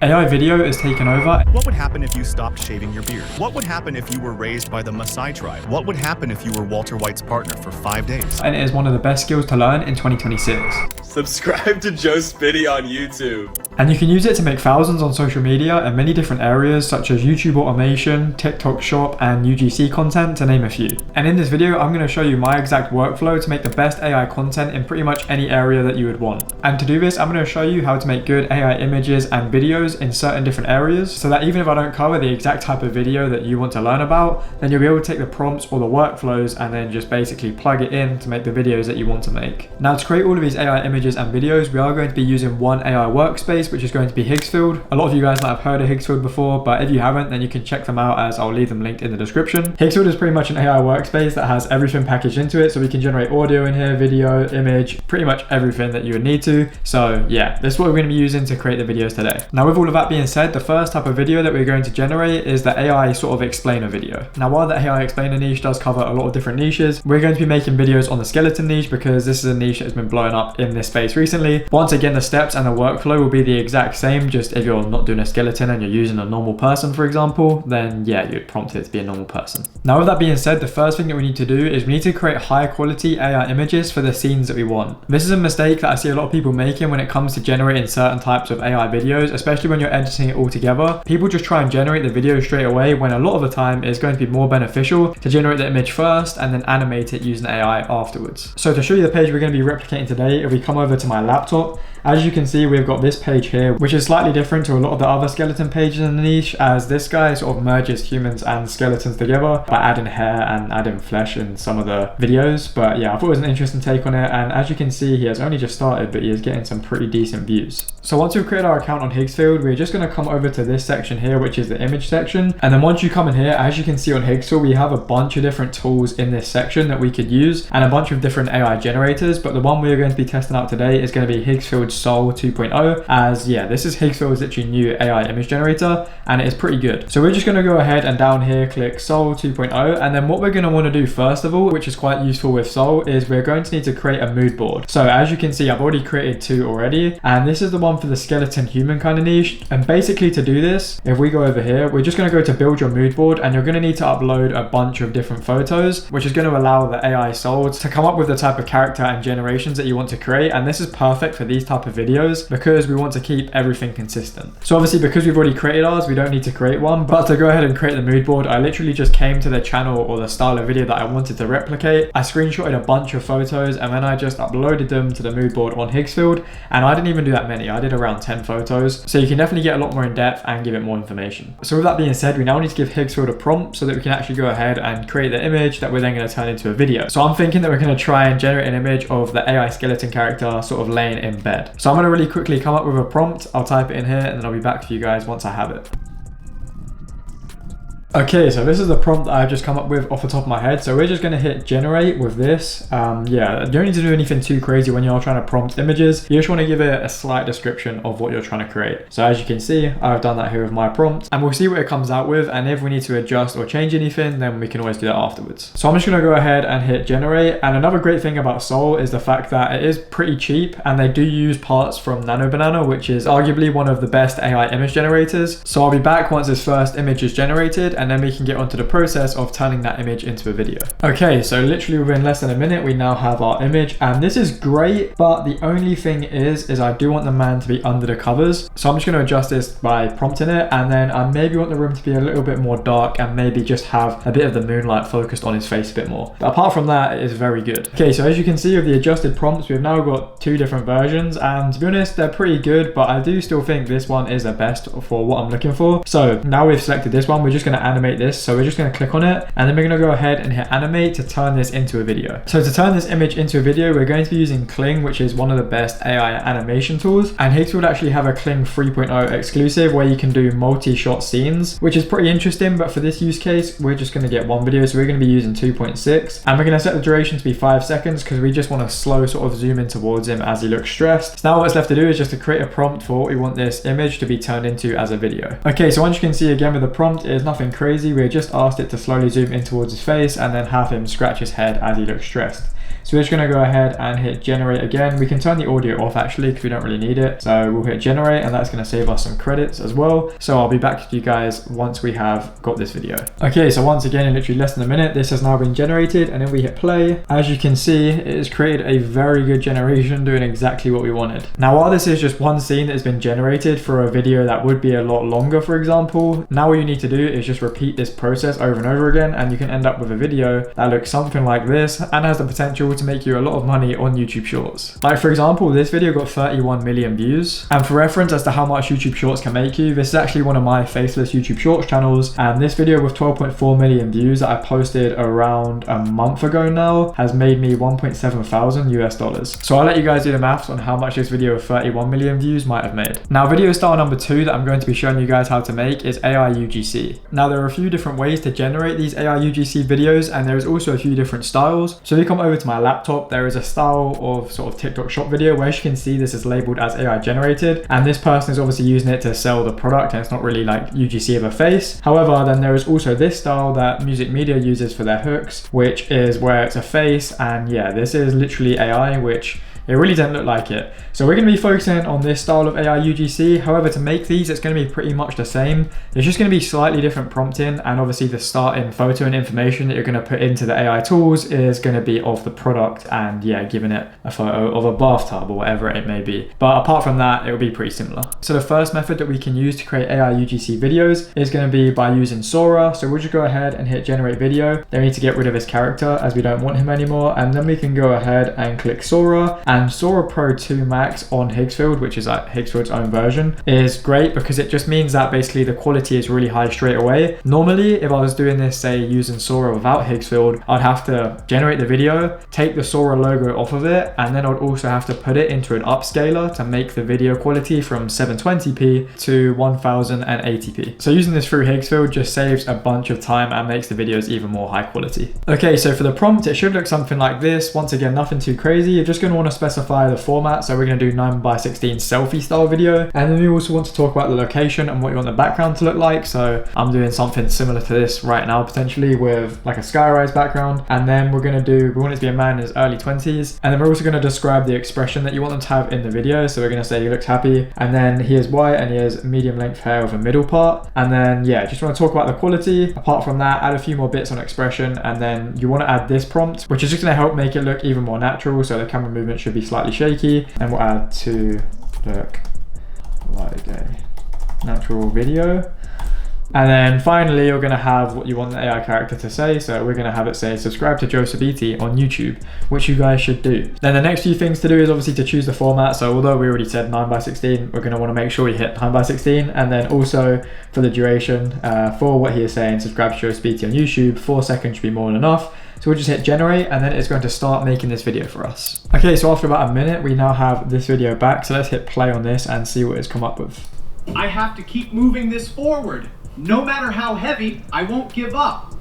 AI video is taken over. What would happen if you stopped shaving your beard? What would happen if you were raised by the Maasai tribe? What would happen if you were Walter White's partner for 5 days? And it is one of the best skills to learn in 2026. Subscribe to Joe Spitty on YouTube. And you can use it to make thousands on social media in many different areas such as YouTube automation, TikTok shop, and UGC content, to name a few. And in this video, I'm going to show you my exact workflow to make the best AI content in pretty much any area that you would want. And to do this, I'm going to show you how to make good AI images and videos in certain different areas, so that even if I don't cover the exact type of video that you want to learn about, then you'll be able to take the prompts or the workflows and then just basically plug it in to make the videos that you want to make. Now, to create all of these AI images and videos, we are going to be using one AI workspace, which is going to be Higgsfield. A lot of you guys might have heard of Higgsfield before, but if you haven't, then you can check them out, as I'll leave them linked in the description. Higgsfield is pretty much an AI workspace that has everything packaged into it, so we can generate audio in here, video, image, pretty much everything that you would need to. So yeah, this is what we're going to be using to create the videos today. Now, with all of that being said, the first type of video that we're going to generate is the AI sort of explainer video. Now, while the AI explainer niche does cover a lot of different niches, we're going to be making videos on the skeleton niche because this is a niche that has been blowing up in this space recently. Once again, the steps and the workflow will be the exact same, just if you're not doing a skeleton and you're using a normal person, for example, then yeah, you'd prompt it to be a normal person. Now, with that being said, the first thing that we need to do is we need to create high quality AI images for the scenes that we want. This is a mistake that I see a lot of people making when it comes to generating certain types of AI videos, especially when you're editing it all together. People just try and generate the video straight away, when a lot of the time it's going to be more beneficial to generate the image first and then animate it using AI afterwards. So to show you the page we're going to be replicating today, if we come over to my laptop, as you can see, we've got this page here, which is slightly different to a lot of the other skeleton pages in the niche, as this guy sort of merges humans and skeletons together by adding hair and adding flesh in some of the videos. But yeah, I thought it was an interesting take on it, and as you can see, he has only just started, but he is getting some pretty decent views. So once we've created our account on Higgsfield, we're just going to come over to this section here, which is the image section. And then once you come in here, as you can see on Higgsfield, we have a bunch of different tools in this section that we could use, and a bunch of different AI generators. But the one we're going to be testing out today is going to be Higgsfield Sol 2.0, as yeah, this is Higgsfield's literally new AI image generator, and it is pretty good. So we're just going to go ahead and down here click Sol 2.0, and then what we're going to want to do first of all, which is quite useful with Sol, is we're going to need to create a mood board. So as you can see, I've already created two already, and this is the one for the skeleton human kind of niche. And basically to do this, if we go over here, we're just going to go to build your mood board, and you're going to need to upload a bunch of different photos, which is going to allow the AI Sol to come up with the type of character and generations that you want to create. And this is perfect for these type of videos because we want to keep everything consistent. So obviously, because we've already created ours, we don't need to create one. But to go ahead and create the mood board, I literally just came to the channel or the style of video that I wanted to replicate. I screenshotted a bunch of photos, and then I just uploaded them to the mood board on Higgsfield. And I didn't even do that many. I did around 10 photos. So you can definitely get a lot more in depth and give it more information. So with that being said, we now need to give Higgsfield a prompt so that we can actually go ahead and create the image that we're then going to turn into a video. So I'm thinking that we're going to try and generate an image of the AI skeleton character sort of laying in bed. So I'm going to really quickly come up with a prompt. I'll type it in here, and then I'll be back for you guys once I have it. Okay, so this is the prompt that I've just come up with off the top of my head. So we're just going to hit generate with this. Yeah, you don't need to do anything too crazy when you're trying to prompt images. You just want to give it a slight description of what you're trying to create. So as you can see, I've done that here with my prompt, and we'll see what it comes out with. And if we need to adjust or change anything, then we can always do that afterwards. So I'm just going to go ahead and hit generate. And another great thing about Sol is the fact that it is pretty cheap, and they do use parts from Nano Banana, which is arguably one of the best AI image generators. So I'll be back once this first image is generated, and then we can get onto the process of turning that image into a video. Okay, so literally within less than a minute, we now have our image, and this is great, but the only thing is I do want the man to be under the covers. So I'm just going to adjust this by prompting it, and then I maybe want the room to be a little bit more dark, and maybe just have a bit of the moonlight focused on his face a bit more. But apart from that, it is very good. Okay, so as you can see with the adjusted prompts, we've now got two different versions, and to be honest, they're pretty good, but I do still think this one is the best for what I'm looking for. So now we've selected this one, we're just going to animate this. So we're just going to click on it, and then we're going to go ahead and hit animate to turn this into a video. So to turn this image into a video, we're going to be using Kling, which is one of the best AI animation tools. And Higgsfield actually have a Kling 3.0 exclusive where you can do multi-shot scenes, which is pretty interesting. But for this use case, we're just going to get one video. So we're going to be using 2.6, and we're going to set the duration to be 5 seconds because we just want to slow sort of zoom in towards him as he looks stressed. So now what's left to do is just to create a prompt for what we want this image to be turned into as a video. Okay, so once you can see again with the prompt, it is nothing crazy. We're just asked it to slowly zoom in towards his face and then have him scratch his head as he looks stressed. So we're just gonna go ahead and hit generate again. We can turn the audio off actually because we don't really need it. So we'll hit generate and that's gonna save us some credits as well. So I'll be back with you guys once we have got this video. Okay, so once again, in literally less than a minute, this has now been generated and then we hit play. As you can see, it has created a very good generation doing exactly what we wanted. Now, while this is just one scene that has been generated for a video that would be a lot longer, for example, now all you need to do is just repeat this process over and over again and you can end up with a video that looks something like this and has the potential to make you a lot of money on YouTube Shorts. Like for example, this video got 31 million views, and for reference as to how much YouTube Shorts can make you, this is actually one of my faceless YouTube Shorts channels, and this video with 12.4 million views that I posted around a month ago now has made me 1.7 thousand US dollars. So I'll let you guys do the maths on how much this video with 31 million views might have made. Now, video style number 2 that I'm going to be showing you guys how to make is AI UGC. Now, there are a few different ways to generate these AI UGC videos, and there is also a few different styles. So if you come over to my laptop, there is a style of sort of TikTok shop video where, as you can see, this is labeled as AI generated, and this person is obviously using it to sell the product and it's not really like UGC of a face. However, then there is also this style that music media uses for their hooks, which is where it's a face, and yeah, this is literally AI, which it really doesn't look like it. So we're going to be focusing on this style of AI UGC. However, to make these, it's going to be pretty much the same. There's just going to be slightly different prompting, and obviously the starting photo and information that you're going to put into the AI tools is going to be of the product and yeah, giving it a photo of a bathtub or whatever it may be. But apart from that, it will be pretty similar. So the first method that we can use to create AI UGC videos is going to be by using Sora. So we'll just go ahead and hit generate video. Then we need to get rid of his character as we don't want him anymore. And then we can go ahead and click Sora, and Sora Pro 2 Max on Higgsfield, which is like Higgsfield's own version, is great because it just means that basically the quality is really high straight away. Normally, if I was doing this, say using Sora without Higgsfield, I'd have to generate the video, take the Sora logo off of it, and then I'd also have to put it into an upscaler to make the video quality from 720p to 1080p. So using this through Higgsfield just saves a bunch of time and makes the videos even more high quality. Okay, so for the prompt, it should look something like this. Once again, nothing too crazy. You're just going to want to specify the format. So we're going to do 9:16 selfie style video. And then we also want to talk about the location and what you want the background to look like. So I'm doing something similar to this right now, potentially with like a skyrise background. And then we want it to be a man in his early 20s. And then we're also going to describe the expression that you want them to have in the video. So we're going to say he looks happy. And then he is white and he has medium length hair with a middle part. And then yeah, just want to talk about the quality. Apart from that, add a few more bits on expression. And then you want to add this prompt, which is just going to help make it look even more natural. So the camera movement should be slightly shaky, and we'll add to look like a natural video. And then finally, you're going to have what you want the AI character to say. So we're going to have it say, subscribe to Joe Sabiti on YouTube, which you guys should do. Then the next few things to do is obviously to choose the format. So although we already said 9:16, we're going to want to make sure we hit 9:16. And then also for the duration, for what he is saying, subscribe to Joe Sabiti on YouTube, 4 seconds should be more than enough. So we'll just hit generate and then it's going to start making this video for us. Okay, so after about a minute, we now have this video back. So let's hit play on this and see what it's come up with. I have to keep moving this forward. No matter how heavy, I won't give up.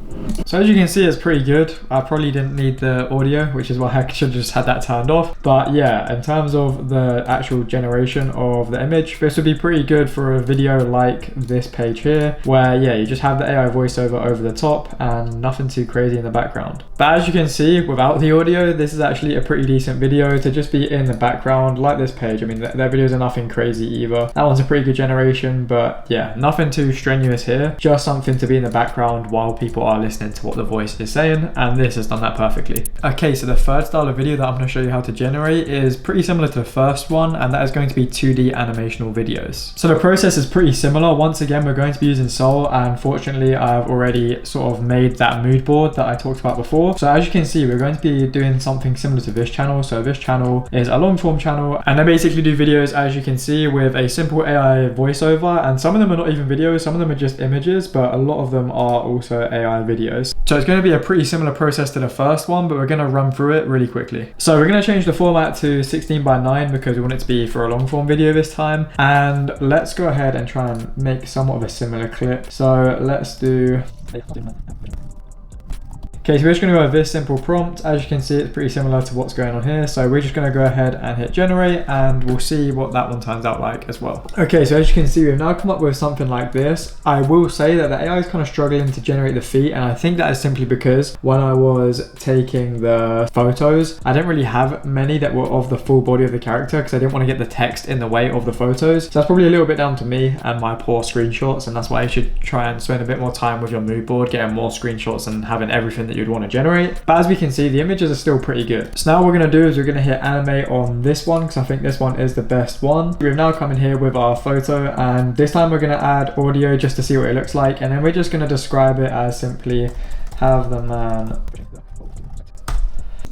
So as you can see, it's pretty good. I probably didn't need the audio, which is why I should have just had that turned off. But yeah, in terms of the actual generation of the image, this would be pretty good for a video like this page here, where yeah, you just have the AI voiceover over the top and nothing too crazy in the background. But as you can see, without the audio, this is actually a pretty decent video to just be in the background like this page. I mean, their videos are nothing crazy either. That one's a pretty good generation, but yeah, nothing too strenuous here. Just something to be in the background while people are listening to what the voice is saying, and this has done that perfectly. Okay, so the third style of video that I'm going to show you how to generate is pretty similar to the first one, and that is going to be 2D animational videos. So the process is pretty similar. Once again, we're going to be using Soul, and fortunately I've already sort of made that mood board that I talked about before. So as you can see, we're going to be doing something similar to this channel. So this channel is a long form channel, and I basically do videos, as you can see, with a simple AI voiceover, and some of them are not even videos, some of them are just images, but a lot of them are also AI videos. So it's going to be a pretty similar process to the first one, but we're going to run through it really quickly. So we're going to change the format to 16:9 because we want it to be for a long form video this time. And let's go ahead and try and make somewhat of a similar clip. So let's do Okay, so we're just going to go with this simple prompt. As you can see, it's pretty similar to what's going on here. So we're just going to go ahead and hit generate, and we'll see what that one turns out like as well. Okay, so as you can see, we've now come up with something like this. I will say that the AI is kind of struggling to generate the feet, and I think that is simply because when I was taking the photos, I didn't really have many that were of the full body of the character because I didn't want to get the text in the way of the photos. So that's probably a little bit down to me and my poor screenshots, and that's why you should try and spend a bit more time with your mood board, getting more screenshots and having everything that you'd want to generate. But as we can see, the images are still pretty good. So now what we're going to do is we're going to hit animate on this one because I think this one is the best one. We've now come in here with our photo, and this time we're going to add audio just to see what it looks like, and then we're just going to describe it as simply have the man,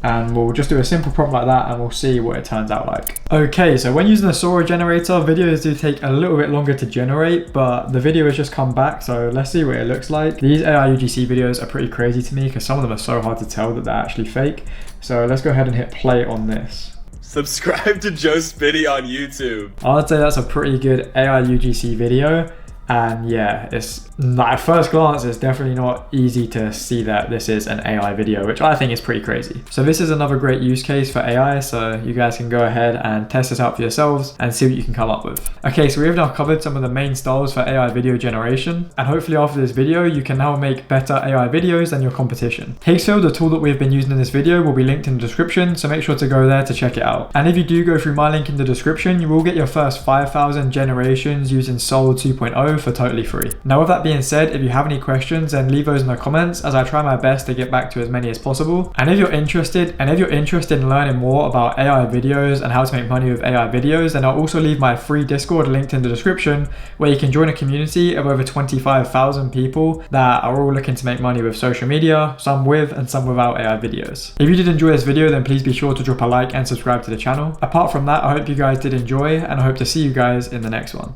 and we'll just do a simple prompt like that and we'll see what it turns out like. Okay, so when using the Sora generator, videos do take a little bit longer to generate, but the video has just come back, so let's see what it looks like. These AI UGC videos are pretty crazy to me because some of them are so hard to tell that they're actually fake. So let's go ahead and hit play on this. Subscribe to Joe Spitty on YouTube. I'd say that's a pretty good AI UGC video. And yeah, it's at first glance, it's definitely not easy to see that this is an AI video, which I think is pretty crazy. So this is another great use case for AI, so you guys can go ahead and test this out for yourselves and see what you can come up with. Okay, so we have now covered some of the main styles for AI video generation, and hopefully after this video, you can now make better AI videos than your competition. Higgsfield, the tool that we've been using in this video, will be linked in the description, so make sure to go there to check it out. And if you do go through my link in the description, you will get your first 5,000 generations using Soul 2.0 for totally free. Now with that being said, if you have any questions, then leave those in the comments as I try my best to get back to as many as possible. And if you're interested in learning more about AI videos and how to make money with AI videos, then I'll also leave my free Discord linked in the description where you can join a community of over 25,000 people that are all looking to make money with social media, some with and some without AI videos. If you did enjoy this video, then please be sure to drop a like and subscribe to the channel. Apart from that, I hope you guys did enjoy, and I hope to see you guys in the next one.